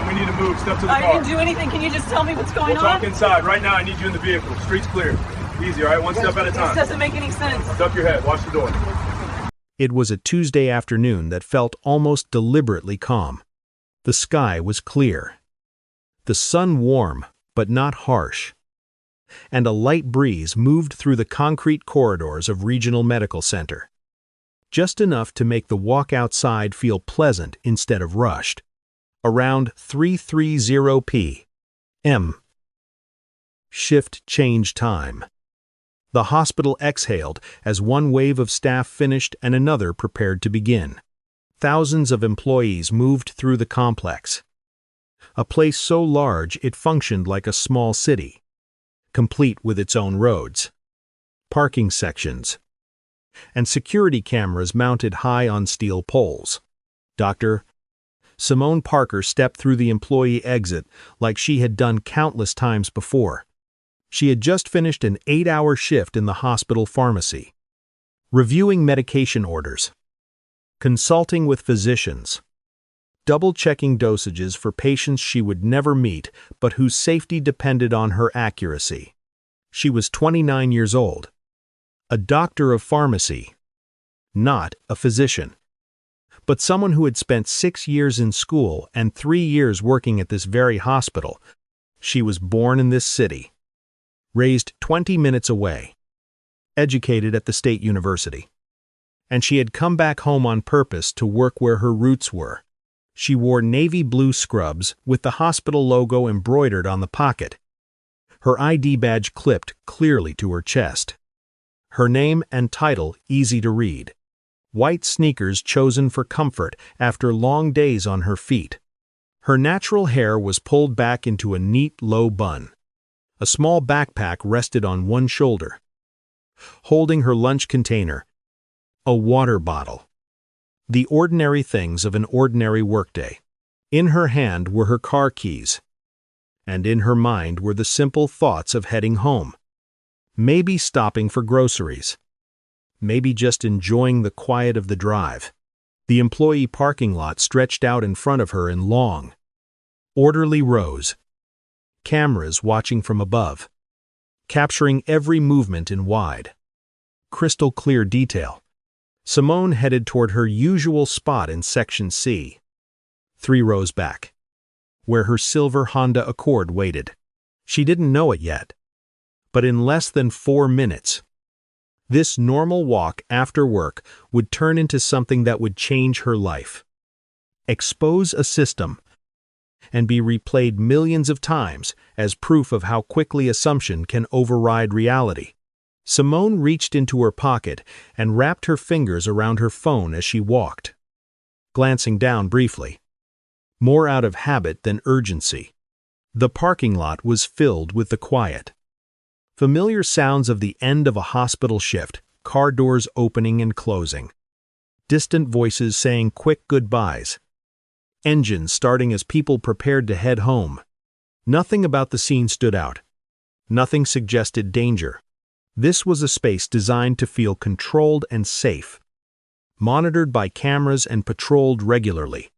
we need to move. Step to the I car. didn't do anything. Can you just tell me what's going We'll on? talk inside. Right now, I need you in the vehicle. Street's clear. Easy, all right? One step at a time. This doesn't make any sense. Duck your head. Watch the door. It was a Tuesday afternoon that felt almost deliberately calm. The sky was clear. The sun warm, but not harsh. And a light breeze moved through the concrete corridors of Regional Medical Center. Just enough to make the walk outside feel pleasant instead of rushed. Around 3:30 p.m. Shift change time. The hospital exhaled as one wave of staff finished and another prepared to begin. Thousands of employees moved through the complex. A place so large it functioned like a small city, complete with its own roads, parking sections, and security cameras mounted high on steel poles. Dr. Simone Parker stepped through the employee exit like she had done countless times before. She had just finished an 8-hour shift in the hospital pharmacy, reviewing medication orders, consulting with physicians, double-checking dosages for patients she would never meet but whose safety depended on her accuracy. She was 29 years old, a doctor of pharmacy, not a physician, but someone who had spent 6 years in school and 3 years working at this very hospital. She was born in this city, raised 20 minutes away, educated at the state university, and she had come back home on purpose to work where her roots were. She wore navy blue scrubs with the hospital logo embroidered on the pocket, her ID badge clipped clearly to her chest. Her name and title easy to read. White sneakers chosen for comfort after long days on her feet. Her natural hair was pulled back into a neat low bun. A small backpack rested on one shoulder. Holding her lunch container, a water bottle. The ordinary things of an ordinary workday. In her hand were her car keys, and in her mind were the simple thoughts of heading home. Maybe stopping for groceries. Maybe just enjoying the quiet of the drive. The employee parking lot stretched out in front of her in long, orderly rows. Cameras watching from above, capturing every movement in wide, crystal clear detail. Simone headed toward her usual spot in Section C, 3 rows back, where her silver Honda Accord waited. She didn't know it yet, but in less than 4 minutes, this normal walk after work would turn into something that would change her life. Expose a system and be replayed millions of times as proof of how quickly assumption can override reality. Simone reached into her pocket and wrapped her fingers around her phone as she walked, glancing down briefly, more out of habit than urgency. The parking lot was filled with the quiet. Familiar sounds of the end of a hospital shift, car doors opening and closing, distant voices saying quick goodbyes, engines starting as people prepared to head home. Nothing about the scene stood out. Nothing suggested danger. This was a space designed to feel controlled and safe, monitored by cameras and patrolled regularly.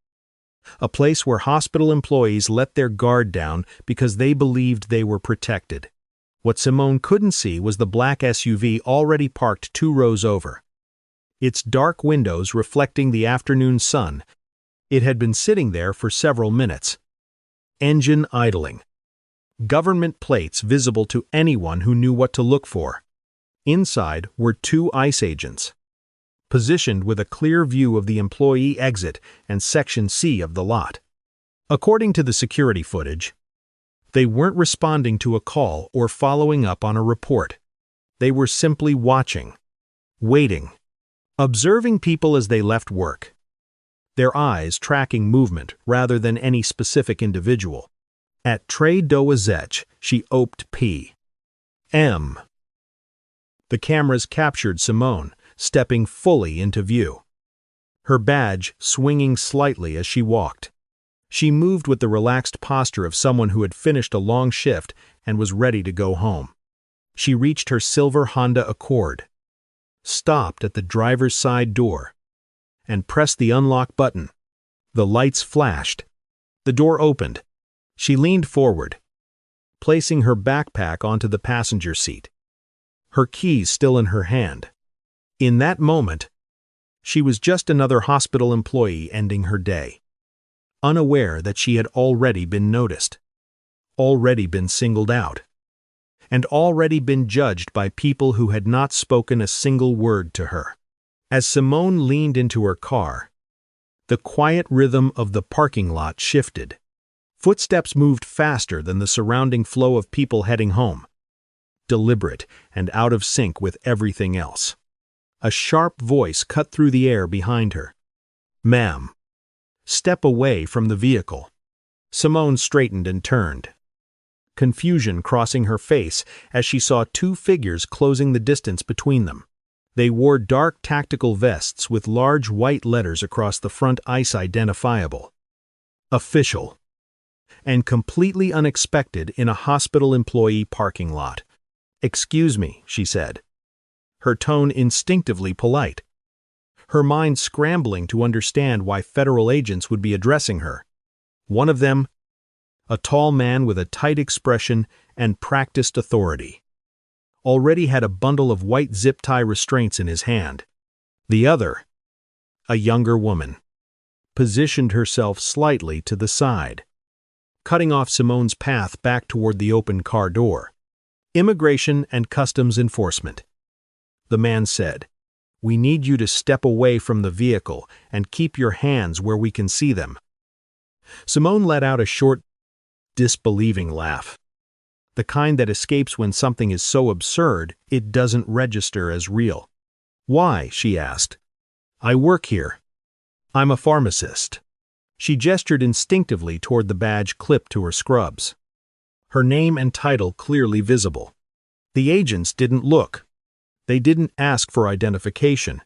A place where hospital employees let their guard down because they believed they were protected. What Simone couldn't see was the black SUV already parked 2 rows over, its dark windows reflecting the afternoon sun. It had been sitting there for several minutes. Engine idling. Government plates visible to anyone who knew what to look for. Inside were 2 ICE agents, positioned with a clear view of the employee exit and Section C of the lot. According to the security footage, they weren't responding to a call or following up on a report. They were simply watching, waiting, observing people as they left work, their eyes tracking movement rather than any specific individual. At Trey Doazech, she oped P.M. The cameras captured Simone, stepping fully into view, her badge swinging slightly as she walked. She moved with the relaxed posture of someone who had finished a long shift and was ready to go home. She reached her silver Honda Accord, stopped at the driver's side door, and pressed the unlock button. The lights flashed. The The door opened. She leaned forward, placing her backpack onto the passenger seat, her keys still in her hand. In that moment, she was just another hospital employee ending her day, unaware that she had already been noticed, already been singled out, and already been judged by people who had not spoken a single word to her. As Simone leaned into her car, the quiet rhythm of the parking lot shifted. Footsteps moved faster than the surrounding flow of people heading home, deliberate and out of sync with everything else. A sharp voice cut through the air behind her. "Ma'am, step away from the vehicle." Simone straightened and turned, confusion crossing her face as she saw two figures closing the distance between them. They wore dark tactical vests with large white letters across the front, ICE identifiable. Official. And completely unexpected in a hospital employee parking lot. "Excuse me," she said, her tone instinctively polite, her mind scrambling to understand why federal agents would be addressing her. One of them, a tall man with a tight expression and practiced authority, already had a bundle of white zip-tie restraints in his hand. The other, a younger woman, positioned herself slightly to the side, cutting off Simone's path back toward the open car door. "Immigration and Customs Enforcement," the man said. "We need you to step away from the vehicle and keep your hands where we can see them." Simone let out a short, disbelieving laugh, the kind that escapes when something is so absurd it doesn't register as real. "Why?" she asked. "I work here. I'm a pharmacist." She gestured instinctively toward the badge clipped to her scrubs, her name and title clearly visible. The agents didn't look. They didn't ask for identification.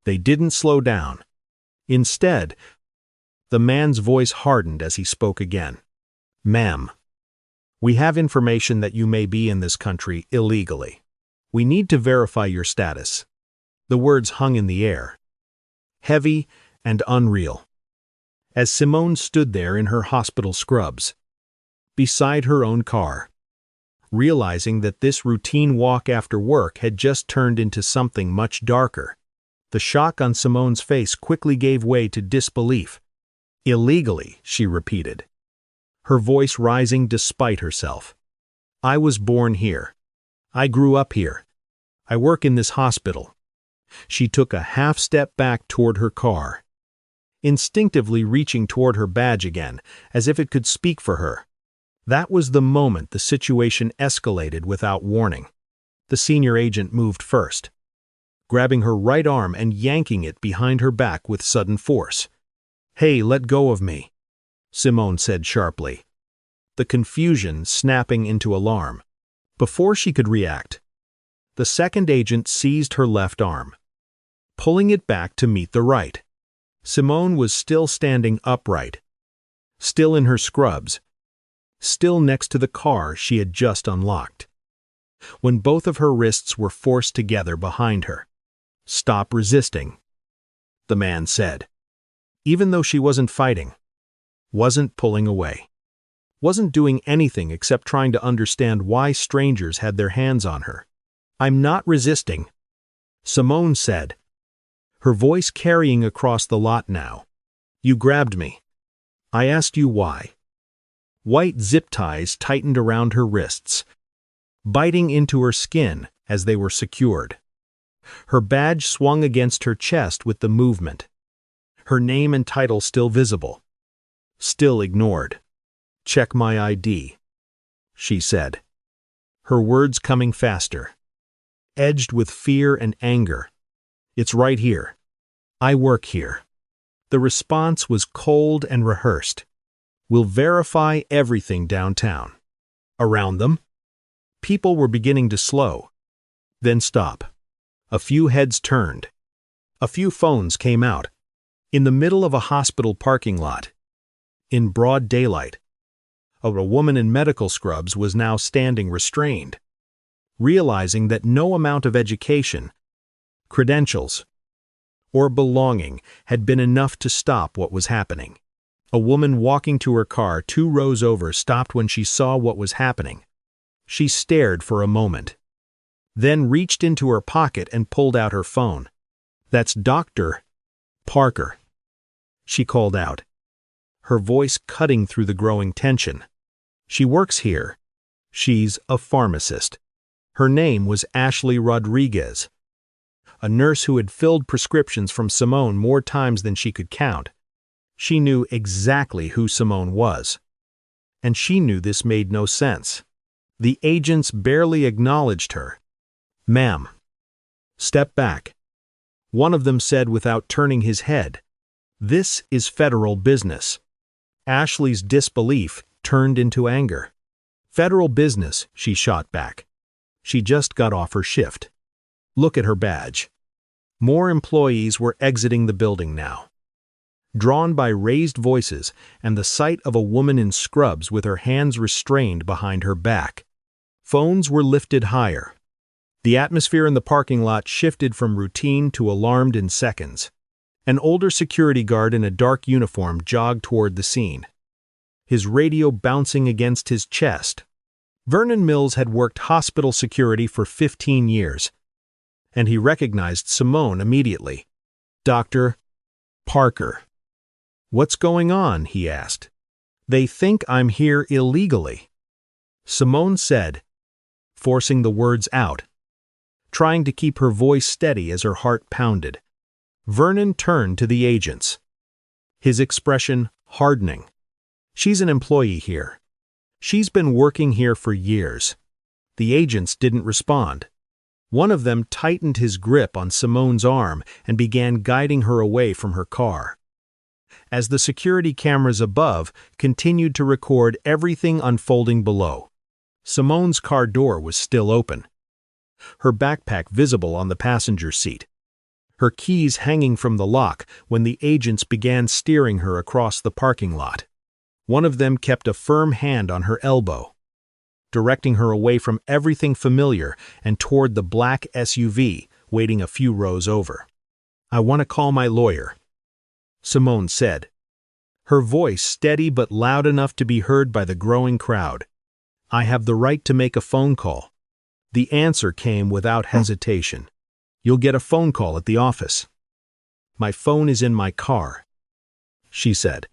They didn't slow down. Instead, the man's voice hardened as he spoke again. "Ma'am, we have information that you may be in this country illegally. We need to verify your status." The words hung in the air, heavy and unreal, as Simone stood there in her hospital scrubs, beside her own car, realizing that this routine walk after work had just turned into something much darker. The shock on Simone's face quickly gave way to disbelief. "Illegally," she repeated, her voice rising despite herself. "I was born here. I grew up here. I work in this hospital." She took a half step back toward her car, instinctively reaching toward her badge again, as if it could speak for her. That was the moment the situation escalated without warning. The senior agent moved first, grabbing her right arm and yanking it behind her back with sudden force. "Hey, let go of me," Simone said sharply, the confusion snapping into alarm. Before she could react, the second agent seized her left arm, pulling it back to meet the right. Simone was still standing upright, still in her scrubs, still next to the car she had just unlocked, when both of her wrists were forced together behind her. "Stop resisting," the man said, even though she wasn't fighting, wasn't pulling away, wasn't doing anything except trying to understand why strangers had their hands on her. "I'm not resisting," Simone said, her voice carrying across the lot now. "You grabbed me. I asked you why." White zip ties tightened around her wrists, biting into her skin as they were secured. Her badge swung against her chest with the movement, her name and title still visible, still ignored. "Check my ID," she said, her words coming faster, edged with fear and anger. "It's right here. I work here." The response was cold and rehearsed. "We'll verify everything downtown." Around them, people were beginning to slow, then stop. A few heads turned. A few phones came out. In the middle of a hospital parking lot, in broad daylight, a woman in medical scrubs was now standing restrained, realizing that no amount of education, credentials, or belonging had been enough to stop what was happening. A woman walking to her car 2 rows over stopped when she saw what was happening. She stared for a moment, then reached into her pocket and pulled out her phone. "That's Dr. Parker," she called out, her voice cutting through the growing tension. "She works here. She's a pharmacist." Her name was Ashley Rodriguez, a nurse who had filled prescriptions from Simone more times than she could count. She knew exactly who Simone was, and she knew this made no sense. The agents barely acknowledged her. "Ma'am, step back," one of them said without turning his head. "This is federal business." Ashley's disbelief turned into anger. "Federal business," she shot back. She just got off her shift. Look at her badge. More employees were exiting the building now, drawn by raised voices and the sight of a woman in scrubs with her hands restrained behind her back. Phones were lifted higher. The atmosphere in the parking lot shifted from routine to alarmed in seconds. An older security guard in a dark uniform jogged toward the scene, his radio bouncing against his chest. Vernon Mills had worked hospital security for 15 years, and he recognized Simone immediately. "Dr. Parker." "What's going on?" he asked. "They think I'm here illegally," Simone said, forcing the words out, trying to keep her voice steady as her heart pounded. Vernon turned to the agents, his expression hardening. "She's an employee here. She's been working here for years." The agents didn't respond. One of them tightened his grip on Simone's arm and began guiding her away from her car. As the security cameras above continued to record everything unfolding below, Simone's car door was still open, her backpack visible on the passenger seat, her keys hanging from the lock when the agents began steering her across the parking lot. One of them kept a firm hand on her elbow, directing her away from everything familiar and toward the black SUV waiting a few rows over. "I want to call my lawyer," Simone said, her voice steady but loud enough to be heard by the growing crowd. "I have the right to make a phone call." The answer came without hesitation. "You'll get a phone call at the office." "My phone is in my car," she said,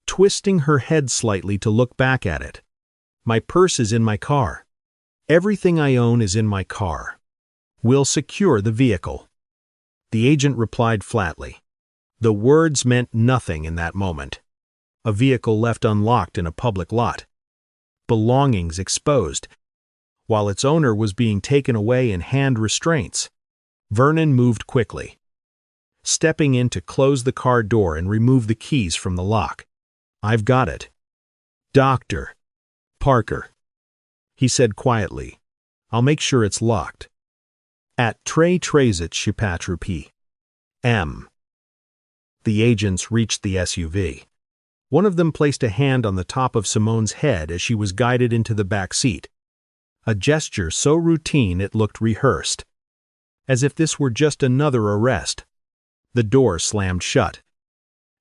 twisting her head slightly to look back at it. "My purse is in my car. Everything I own is in my car. We'll secure the vehicle." The agent replied flatly. The words meant nothing in that moment. A vehicle left unlocked in a public lot, belongings exposed, while its owner was being taken away in hand restraints. Vernon moved quickly, stepping in to close the car door and remove the keys from the lock. "I've got it. Dr. Parker," he said quietly. "I'll make sure it's locked." "At Trey Transit Chipatrupi. M." The agents reached the SUV. One of them placed a hand on the top of Simone's head as she was guided into the back seat, a gesture so routine it looked rehearsed, as if this were just another arrest. The door slammed shut,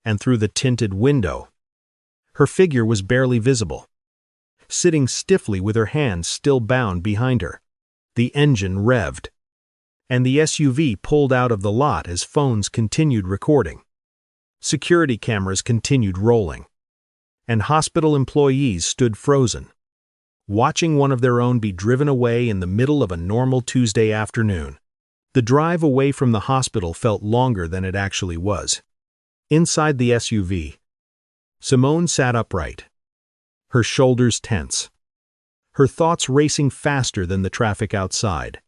and through the tinted window, her figure was barely visible, sitting stiffly with her hands still bound behind her. The engine revved, and the SUV pulled out of the lot as phones continued recording. Security cameras continued rolling, and hospital employees stood frozen, watching one of their own be driven away in the middle of a normal Tuesday afternoon. The drive away from the hospital felt longer than it actually was. Inside the SUV, Simone sat upright, her shoulders tense, her thoughts racing faster than the traffic outside.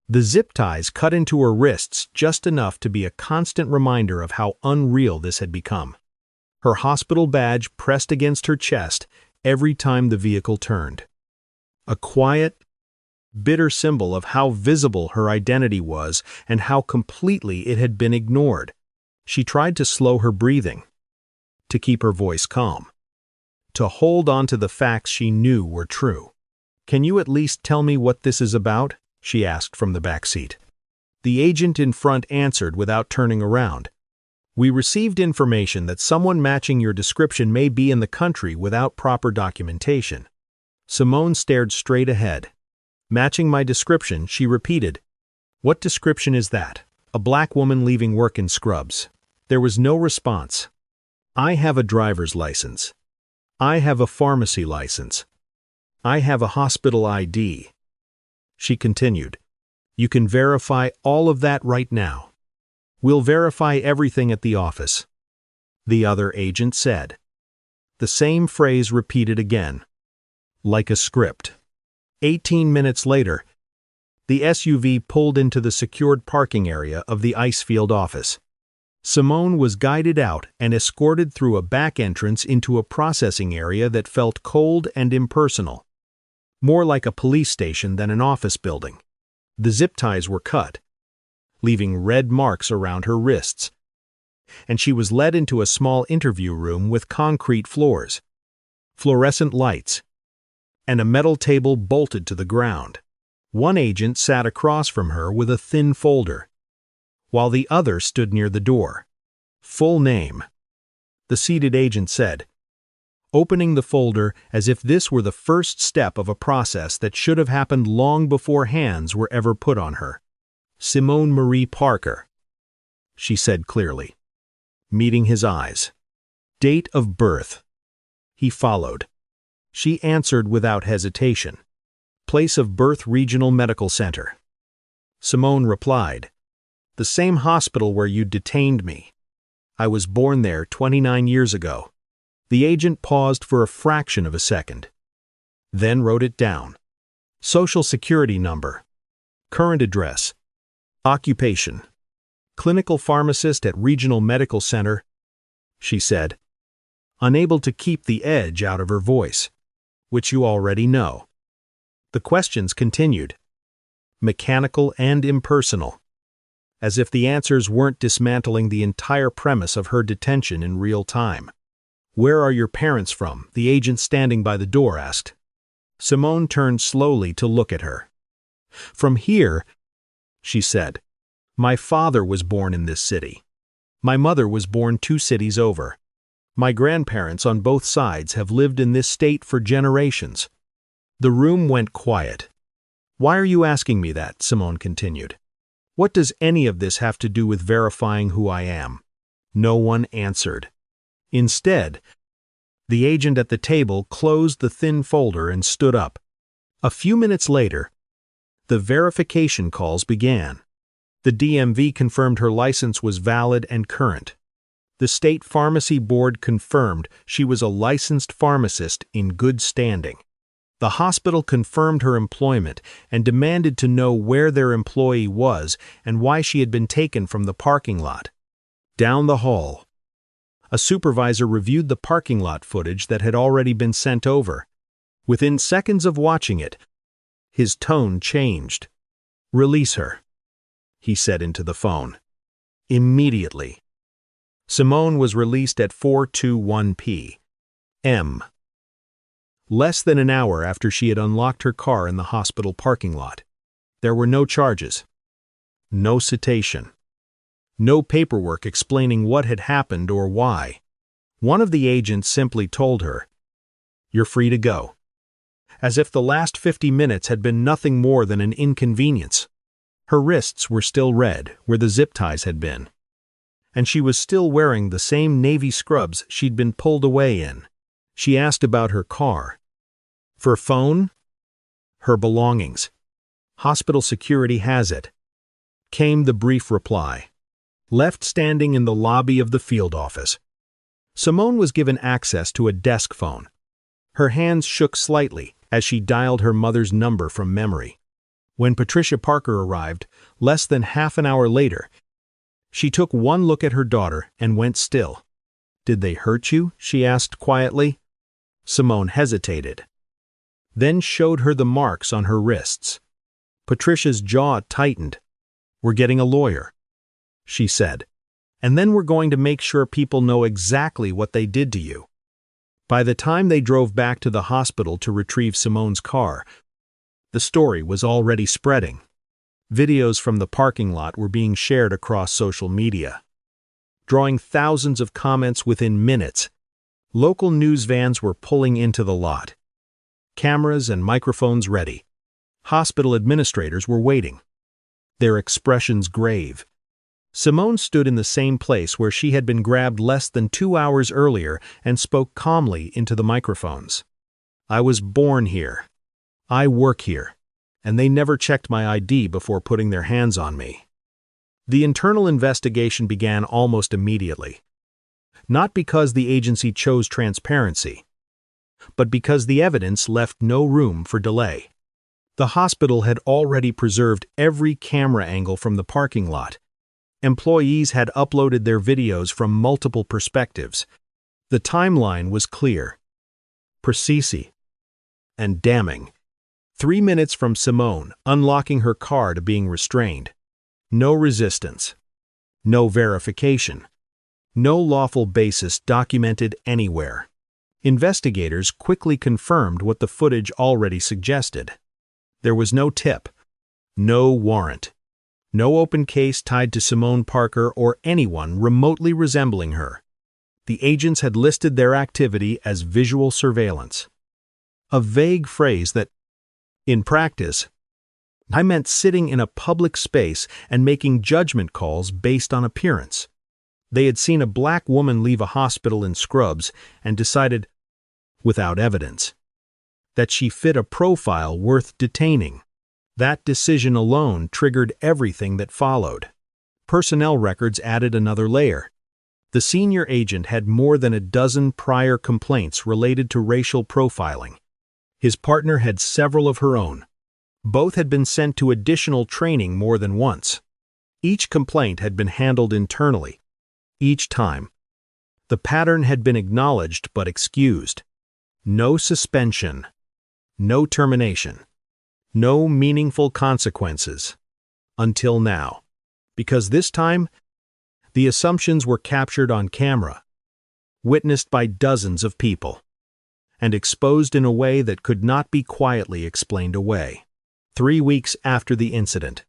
The zip ties cut into her wrists just enough to be a constant reminder of how unreal this had become. Her hospital badge pressed against her chest every time the vehicle turned. A quiet, bitter symbol of how visible her identity was and how completely it had been ignored. She tried to slow her breathing, to keep her voice calm, to hold on to the facts she knew were true. "Can you at least tell me what this is about?" she asked from the back seat. The agent in front answered without turning around. We received information that someone matching your description may be in the country without proper documentation. Simone stared straight ahead. Matching my description, she repeated. What description is that? A black woman leaving work in scrubs. There was no response. I have a driver's license. I have a pharmacy license. I have a hospital ID. She continued. You can verify all of that right now. We'll verify everything at the office. The other agent said. The same phrase repeated again. Like a script. 18 minutes later, the SUV pulled into the secured parking area of the Icefield office. Simone was guided out and escorted through a back entrance into a processing area that felt cold and impersonal. More like a police station than an office building. The zip ties were cut, leaving red marks around her wrists, and she was led into a small interview room with concrete floors, fluorescent lights, and a metal table bolted to the ground. One agent sat across from her with a thin folder, while the other stood near the door. Full name. The seated agent said, opening the folder as if this were the first step of a process that should have happened long before hands were ever put on her. Simone Marie Parker, she said clearly, meeting his eyes. Date of birth. He followed. She answered without hesitation. Place of birth, Regional Medical Center. Simone replied, the same hospital where you detained me. I was born there 29 years ago. The agent paused for a fraction of a second, then wrote it down. Social Security number. Current address. Occupation. Clinical pharmacist at Regional Medical Center, she said, unable to keep the edge out of her voice, which you already know. The questions continued, mechanical and impersonal, as if the answers weren't dismantling the entire premise of her detention in real time. Where are your parents from? The agent standing by the door asked. Simone turned slowly to look at her. From here, she said. My father was born in this city. My mother was born 2 cities over. My grandparents on both sides have lived in this state for generations. The room went quiet. Why are you asking me that? Simone continued. What does any of this have to do with verifying who I am? No one answered. Instead, the agent at the table closed the thin folder and stood up. A few minutes later, the verification calls began. The DMV confirmed her license was valid and current. The State Pharmacy Board confirmed she was a licensed pharmacist in good standing. The hospital confirmed her employment and demanded to know where their employee was and why she had been taken from the parking lot. Down the hall, a supervisor reviewed the parking lot footage that had already been sent over. Within seconds of watching it, his tone changed. Release her, he said into the phone. Immediately. Simone was released at 4:21 p.m. Less than an hour after she had unlocked her car in the hospital parking lot. There were no charges, no citation, no paperwork explaining what had happened or why. One of the agents simply told her, "You're free to go," as if the last 50 minutes had been nothing more than an inconvenience. Her wrists were still red where the zip ties had been, and she was still wearing the same navy scrubs she'd been pulled away in. She asked about her car. For phone? Her belongings. Hospital security has it. Came the brief reply. Left standing in the lobby of the field office. Simone was given access to a desk phone. Her hands shook slightly as she dialed her mother's number from memory. When Patricia Parker arrived, less than half an hour later, she took one look at her daughter and went still. Did they hurt you? She asked quietly. Simone hesitated, then showed her the marks on her wrists. Patricia's jaw tightened. We're getting a lawyer, she said, and then we're going to make sure people know exactly what they did to you. By the time they drove back to the hospital to retrieve Simone's car, the story was already spreading. Videos from the parking lot were being shared across social media. drawing thousands of comments within minutes. Local news vans were pulling into the lot. Cameras and microphones ready. Hospital administrators were waiting, their expressions grave. Simone stood in the same place where she had been grabbed less than 2 hours earlier and spoke calmly into the microphones. "I was born here. I work here, and they never checked my ID before putting their hands on me." The internal investigation began almost immediately. Not because the agency chose transparency, but because the evidence left no room for delay. The hospital had already preserved every camera angle from the parking lot. Employees had uploaded their videos from multiple perspectives. The timeline was clear, precise, and damning. 3 minutes from Simone unlocking her car to being restrained. No resistance. No verification. No lawful basis documented anywhere. Investigators quickly confirmed what the footage already suggested. There was no tip, no warrant, no open case tied to Simone Parker or anyone remotely resembling her. The agents had listed their activity as visual surveillance, a vague phrase that, in practice, I meant sitting in a public space and making judgment calls based on appearance. They had seen a black woman leave a hospital in scrubs and decided, without evidence, that she fit a profile worth detaining. That decision alone triggered everything that followed. Personnel records added another layer. The senior agent had more than a dozen prior complaints related to racial profiling. His partner had several of her own. Both had been sent to additional training more than once. Each complaint had been handled internally. Each time, the pattern had been acknowledged but excused. No suspension. No termination. No meaningful consequences. Until now. Because this time, the assumptions were captured on camera, witnessed by dozens of people, and exposed in a way that could not be quietly explained away. 3 weeks after the incident,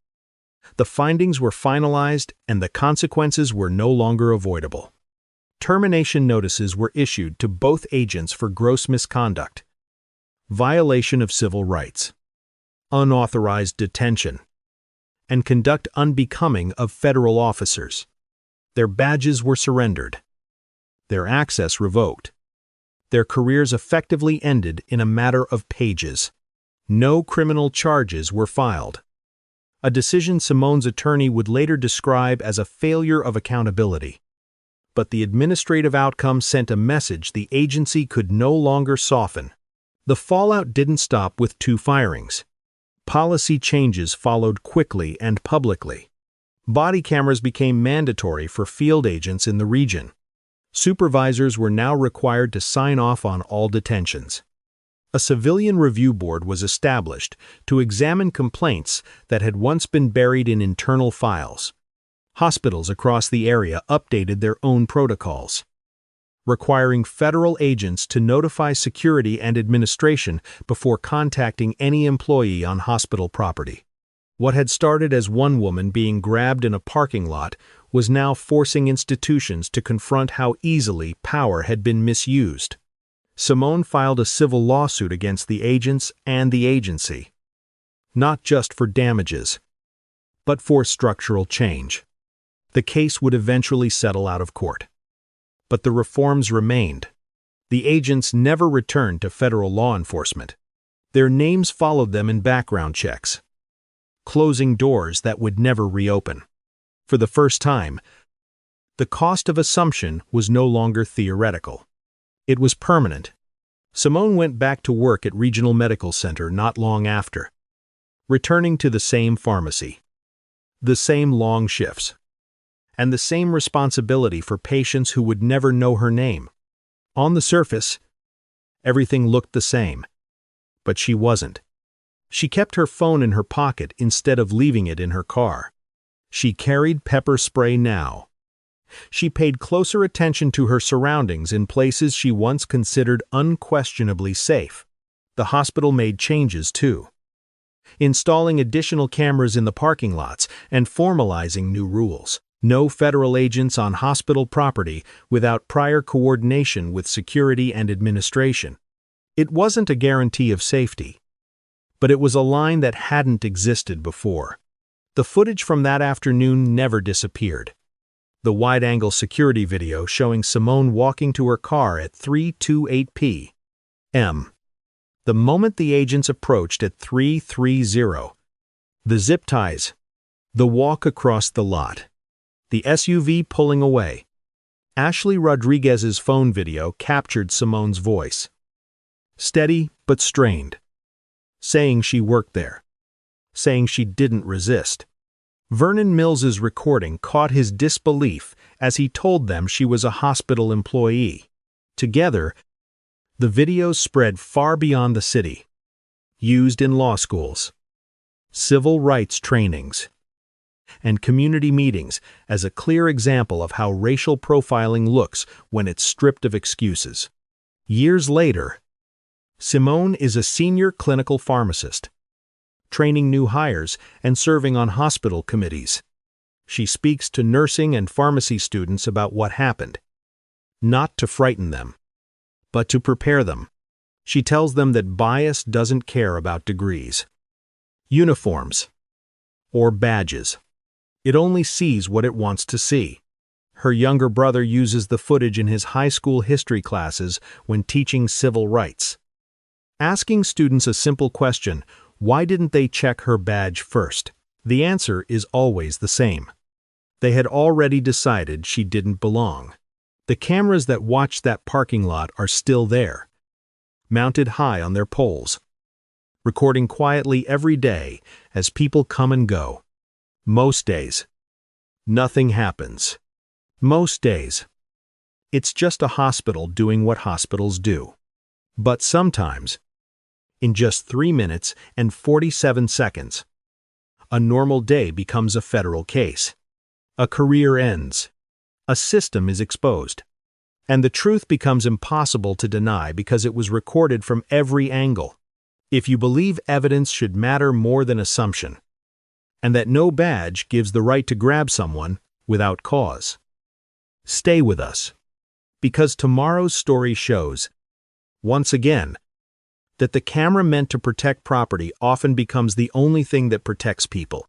the findings were finalized and the consequences were no longer avoidable. Termination notices were issued to both agents for gross misconduct, violation of civil rights, unauthorized detention, and conduct unbecoming of federal officers. Their badges were surrendered, their access revoked, their careers effectively ended in a matter of pages. No criminal charges were filed. A decision Simone's attorney would later describe as a failure of accountability. But the administrative outcome sent a message the agency could no longer soften. The fallout didn't stop with 2 firings. Policy changes followed quickly and publicly. Body cameras became mandatory for field agents in the region. Supervisors were now required to sign off on all detentions. A civilian review board was established to examine complaints that had once been buried in internal files. Hospitals across the area updated their own protocols, requiring federal agents to notify security and administration before contacting any employee on hospital property. What had started as one woman being grabbed in a parking lot was now forcing institutions to confront how easily power had been misused. Simone filed a civil lawsuit against the agents and the agency, not just for damages, but for structural change. The case would eventually settle out of court. But the reforms remained. The agents never returned to federal law enforcement. Their names followed them in background checks, closing doors that would never reopen. For the first time, the cost of assumption was no longer theoretical. It was permanent. Simone went back to work at Regional Medical Center not long after, returning to the same pharmacy, the same long shifts, and the same responsibility for patients who would never know her name. On the surface, everything looked the same, but she wasn't. She kept her phone in her pocket instead of leaving it in her car. She carried pepper spray now. She paid closer attention to her surroundings in places she once considered unquestionably safe. The hospital made changes too, installing additional cameras in the parking lots and formalizing new rules. No federal agents on hospital property without prior coordination with security and administration. It wasn't a guarantee of safety, but it was a line that hadn't existed before. The footage from that afternoon never disappeared. The wide-angle security video showing Simone walking to her car at 3:28 p.m. The moment the agents approached at 3:30, the zip ties, the walk across the lot, the SUV pulling away. Ashley Rodriguez's phone video captured Simone's voice. Steady but strained. Saying she worked there. Saying she didn't resist. Vernon Mills's recording caught his disbelief as he told them she was a hospital employee. Together, the videos spread far beyond the city. Used in law schools, civil rights trainings, and community meetings as a clear example of how racial profiling looks when it's stripped of excuses. Years later, Simone is a senior clinical pharmacist, training new hires and serving on hospital committees. She speaks to nursing and pharmacy students about what happened, not to frighten them, but to prepare them. She tells them that bias doesn't care about degrees, uniforms, or badges. It only sees what it wants to see. Her younger brother uses the footage in his high school history classes when teaching civil rights. Asking students a simple question, why didn't they check her badge first? The answer is always the same. They had already decided she didn't belong. The cameras that watched that parking lot are still there, mounted high on their poles, recording quietly every day as people come and go. Most days, nothing happens. Most days, it's just a hospital doing what hospitals do. But sometimes, in just 3 minutes and 47 seconds, a normal day becomes a federal case. A career ends. A system is exposed. And the truth becomes impossible to deny because it was recorded from every angle. If you believe evidence should matter more than assumption, and that no badge gives the right to grab someone without cause, stay with us. Because tomorrow's story shows, once again, that the camera meant to protect property often becomes the only thing that protects people.